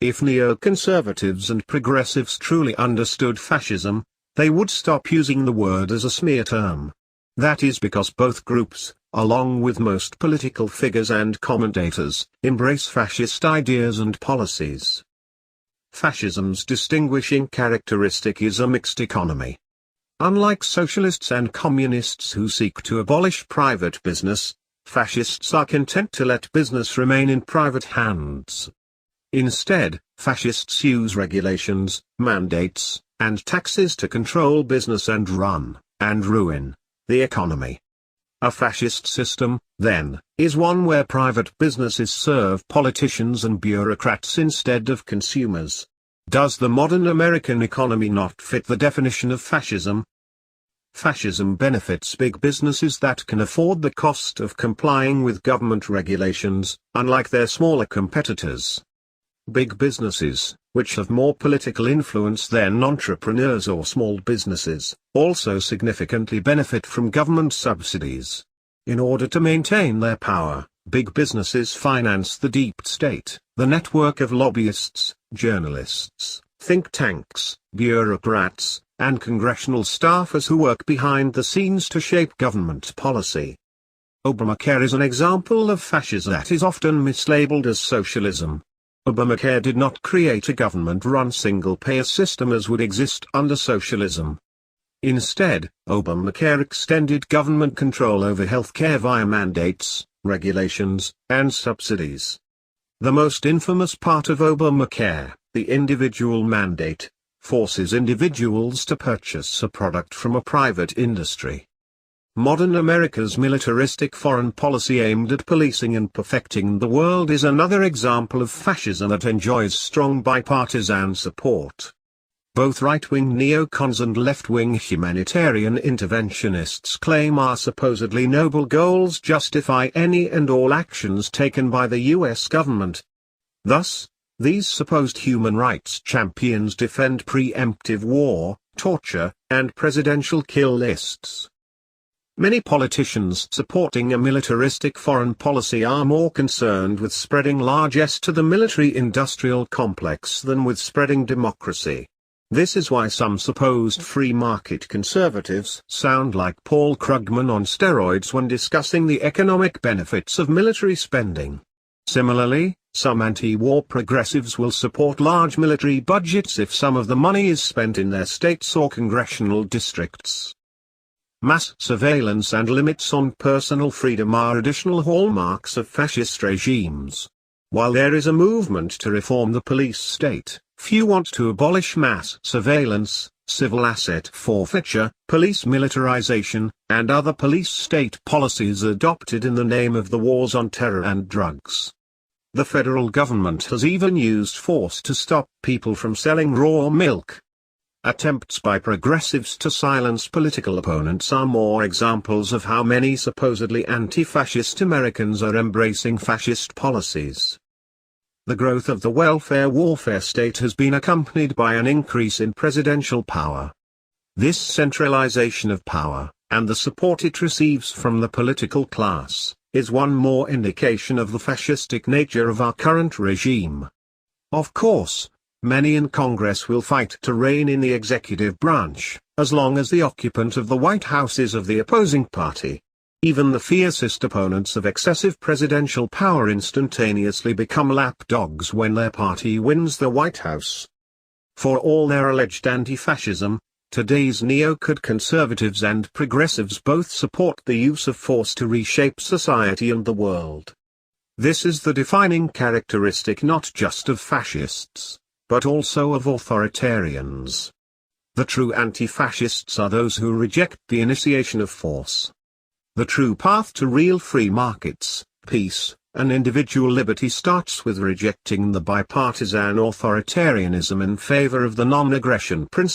If neoconservatives and progressives truly understood fascism, they would stop using the word as a smear term. That is because both groups, along with most political figures and commentators, embrace fascist ideas and policies. Fascism's distinguishing characteristic is a mixed economy. Unlike socialists and communists who seek to abolish private business, fascists are content to let business remain in private hands. Instead, fascists use regulations, mandates, and taxes to control business and run, and ruin, the economy. A fascist system, then, is one where private businesses serve politicians and bureaucrats instead of consumers. Does the modern American economy not fit the definition of fascism? Fascism benefits big businesses that can afford the cost of complying with government regulations, unlike their smaller competitors. Big businesses, which have more political influence than entrepreneurs or small businesses, also significantly benefit from government subsidies. In order to maintain their power, big businesses finance the deep state, the network of lobbyists, journalists, think tanks, bureaucrats, and congressional staffers who work behind the scenes to shape government policy. Obamacare is an example of fascism that is often mislabeled as socialism. Obamacare did not create a government-run single-payer system as would exist under socialism. Instead, Obamacare extended government control over healthcare via mandates, regulations, and subsidies. The most infamous part of Obamacare, the individual mandate, forces individuals to purchase a product from a private industry. Modern America's militaristic foreign policy aimed at policing and perfecting the world is another example of fascism that enjoys strong bipartisan support. Both right-wing neocons and left-wing humanitarian interventionists claim our supposedly noble goals justify any and all actions taken by the US government. Thus, these supposed human rights champions defend preemptive war, torture, and presidential kill lists. Many politicians supporting a militaristic foreign policy are more concerned with spreading largesse to the military-industrial complex than with spreading democracy. This is why some supposed free market conservatives sound like Paul Krugman on steroids when discussing the economic benefits of military spending. Similarly, some anti-war progressives will support large military budgets if some of the money is spent in their states or congressional districts. Mass surveillance and limits on personal freedom are additional hallmarks of fascist regimes. While there is a movement to reform the police state, few want to abolish mass surveillance, civil asset forfeiture, police militarization, and other police state policies adopted in the name of the wars on terror and drugs. The federal government has even used force to stop people from selling raw milk. Attempts by progressives to silence political opponents are more examples of how many supposedly anti-fascist Americans are embracing fascist policies. The growth of the welfare warfare state has been accompanied by an increase in presidential power. This centralization of power, and the support it receives from the political class, is one more indication of the fascistic nature of our current regime. Of course, many in Congress will fight to rein in the executive branch, as long as the occupant of the White House is of the opposing party. Even the fiercest opponents of excessive presidential power instantaneously become lapdogs when their party wins the White House. For all their alleged anti-fascism, today's neo-conservatives and progressives both support the use of force to reshape society and the world. This is the defining characteristic not just of fascists, but also of authoritarians. The true anti-fascists are those who reject the initiation of force. The true path to real free markets, peace, and individual liberty starts with rejecting the bipartisan authoritarianism in favor of the non-aggression principle.